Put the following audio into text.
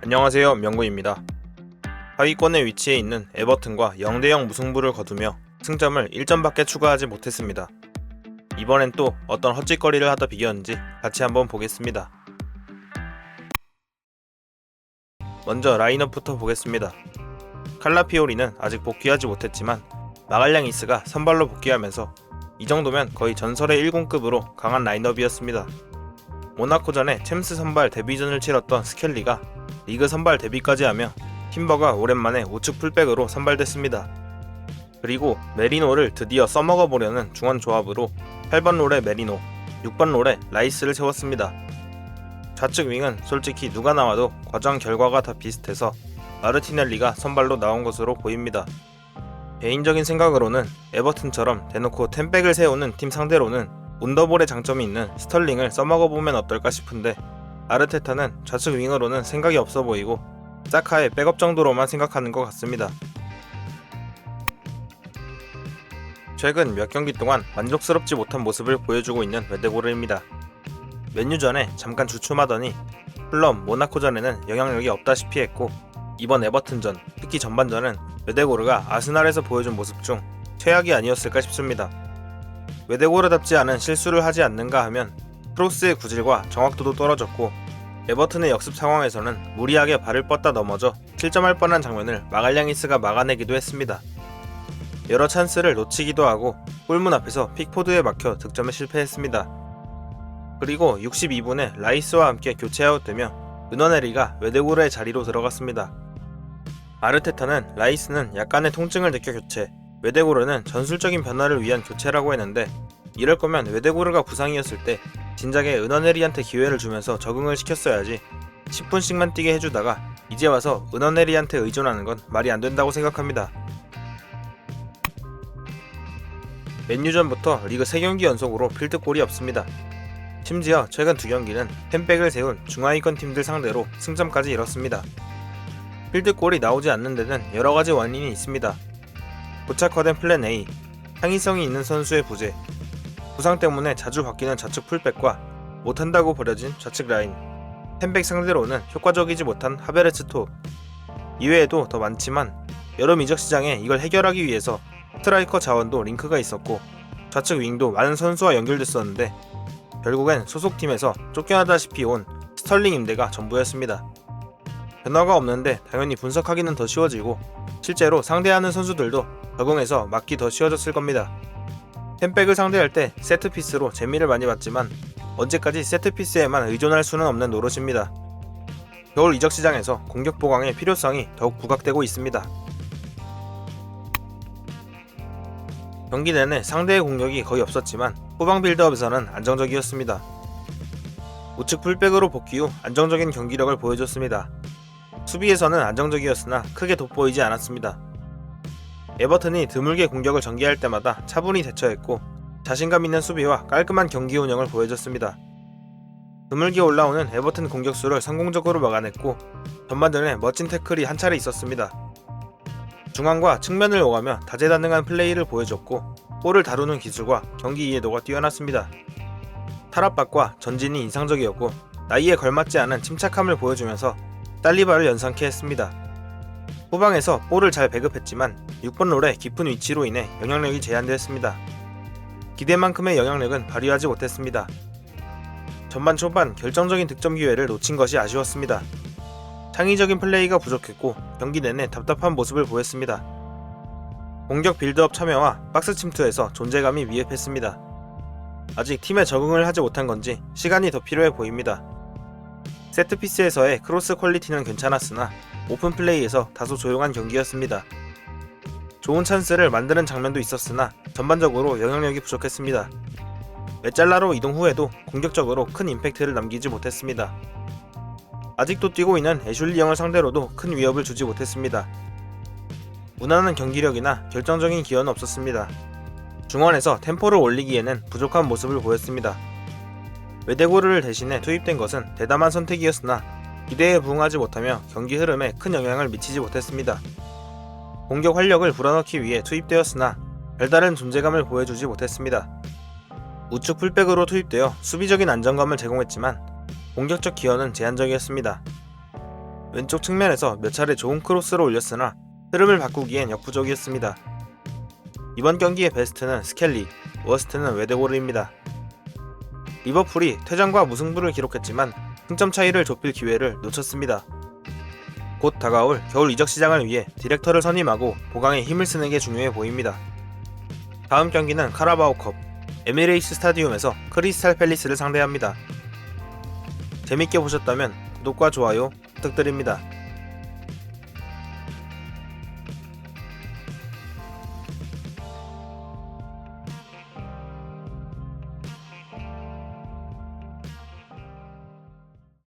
안녕하세요, 명구입니다. 하위권에 위치해 있는 에버튼과 0대0 무승부를 거두며 승점을 1점밖에 추가하지 못했습니다. 이번엔 또 어떤 헛짓거리를 하다 비겼는지 같이 한번 보겠습니다. 먼저 라인업부터 보겠습니다. 칼라피오리는 아직 복귀하지 못했지만 마갈량이스가 선발로 복귀하면서 이 정도면 거의 전설의 1군급으로 강한 라인업이었습니다. 모나코전에 챔스 선발 데뷔전을 치렀던 스켈리가 리그 선발 데뷔까지 하며 팀버가 오랜만에 우측 풀백으로 선발됐습니다. 그리고 메리노를 드디어 써먹어보려는 중원 조합으로 8번 롤에 메리노, 6번 롤에 라이스를 세웠습니다. 좌측 윙은 솔직히 누가 나와도 과정 결과가 다 비슷해서 마르티넬리가 선발로 나온 것으로 보입니다. 개인적인 생각으로는 에버튼처럼 대놓고 템백을 세우는 팀 상대로는 온더볼의 장점이 있는 스털링을 써먹어보면 어떨까 싶은데 아르테타는 좌측 윙으로는 생각이 없어 보이고 사카의 백업 정도로만 생각하는 것 같습니다. 최근 몇 경기 동안 만족스럽지 못한 모습을 보여주고 있는 웨데고르입니다. 맨유전에 잠깐 주춤하더니 플럼 모나코전에는 영향력이 없다시피 했고 이번 에버튼전, 특히 전반전은 웨데고르가 아스날에서 보여준 모습 중 최악이 아니었을까 싶습니다. 웨데고르답지 않은 실수를 하지 않는가 하면 크로스의 구질과 정확도도 떨어졌고 에버튼의 역습 상황에서는 무리하게 발을 뻗다 넘어져 실점할 뻔한 장면을 마갈량이스가 막아내기도 했습니다. 여러 찬스를 놓치기도 하고 골문 앞에서 픽포드에 막혀 득점에 실패했습니다. 그리고 62분에 라이스와 함께 교체 아웃되며 은원에리가 웨데고르의 자리로 들어갔습니다. 아르테타는 라이스는 약간의 통증을 느껴 교체, 웨데고르는 전술적인 변화를 위한 교체라고 했는데 이럴 거면 웨데고르가 부상이었을 때 진작에 은원에리한테 기회를 주면서 적응을 시켰어야지 10분씩만 뛰게 해주다가 이제 와서 은원에리한테 의존하는 건 말이 안 된다고 생각합니다. 맨유전부터 리그 3경기 연속으로 필드골이 없습니다. 심지어 최근 2경기는 템백을 세운 중하위권 팀들 상대로 승점까지 이뤘습니다. 필드골이 나오지 않는 데는 여러가지 원인이 있습니다. 고착화된 플랜 A, 창의성이 있는 선수의 부재, 부상 때문에 자주 바뀌는 좌측 풀백과 못한다고 버려진 좌측 라인, 템백 상대로는 효과적이지 못한 하베르츠 톱, 이외에도 더 많지만 여름 이적 시장에 이걸 해결하기 위해서 스트라이커 자원도 링크가 있었고 좌측 윙도 많은 선수와 연결됐었는데 결국엔 소속팀에서 쫓겨나다시피 온 스털링 임대가 전부였습니다. 변화가 없는데 당연히 분석하기는 더 쉬워지고 실제로 상대하는 선수들도 적응해서 막기 더 쉬워졌을 겁니다. 템백을 상대할 때 세트피스로 재미를 많이 봤지만 언제까지 세트피스에만 의존할 수는 없는 노릇입니다. 겨울 이적 시장에서 공격 보강의 필요성이 더욱 부각되고 있습니다. 경기 내내 상대의 공격이 거의 없었지만 후방 빌드업에서는 안정적이었습니다. 우측 풀백으로 복귀 후 안정적인 경기력을 보여줬습니다. 수비에서는 안정적이었으나 크게 돋보이지 않았습니다. 에버튼이 드물게 공격을 전개할 때마다 차분히 대처했고 자신감 있는 수비와 깔끔한 경기 운영을 보여줬습니다. 드물게 올라오는 에버튼 공격수를 성공적으로 막아냈고 전반전에 멋진 태클이 한 차례 있었습니다. 중앙과 측면을 오가며 다재다능한 플레이를 보여줬고 볼을 다루는 기술과 경기 이해도가 뛰어났습니다. 탈압박과 전진이 인상적이었고 나이에 걸맞지 않은 침착함을 보여주면서 딸리바를 연상케 했습니다. 후방에서 볼을 잘 배급했지만 6번 롤의 깊은 위치로 인해 영향력이 제한되었습니다. 기대만큼의 영향력은 발휘하지 못했습니다. 전반 초반 결정적인 득점 기회를 놓친 것이 아쉬웠습니다. 창의적인 플레이가 부족했고 경기 내내 답답한 모습을 보였습니다. 공격 빌드업 참여와 박스 침투에서 존재감이 미흡했습니다. 아직 팀에 적응을 하지 못한 건지 시간이 더 필요해 보입니다. 세트피스에서의 크로스 퀄리티는 괜찮았으나 오픈 플레이에서 다소 조용한 경기였습니다. 좋은 찬스를 만드는 장면도 있었으나 전반적으로 영향력이 부족했습니다. 메짤라로 이동 후에도 공격적으로 큰 임팩트를 남기지 못했습니다. 아직도 뛰고 있는 애슐리 영을 상대로도 큰 위협을 주지 못했습니다. 무난한 경기력이나 결정적인 기여는 없었습니다. 중원에서 템포를 올리기에는 부족한 모습을 보였습니다. 웨데고르를 대신해 투입된 것은 대담한 선택이었으나 기대에 부응하지 못하며 경기 흐름에 큰 영향을 미치지 못했습니다. 공격 활력을 불어넣기 위해 투입되었으나 별다른 존재감을 보여주지 못했습니다. 우측 풀백으로 투입되어 수비적인 안정감을 제공했지만 공격적 기여는 제한적이었습니다. 왼쪽 측면에서 몇 차례 좋은 크로스를 올렸으나 흐름을 바꾸기엔 역부족이었습니다. 이번 경기의 베스트는 스켈리, 워스트는 웨데고르입니다. 리버풀이 퇴장과 무승부를 기록했지만 승점 차이를 좁힐 기회를 놓쳤습니다. 곧 다가올 겨울 이적 시장을 위해 디렉터를 선임하고 보강에 힘을 쓰는 게 중요해 보입니다. 다음 경기는 카라바오컵 에미레이츠 스타디움에서 크리스탈 팰리스를 상대합니다. 재밌게 보셨다면 구독과 좋아요 부탁드립니다.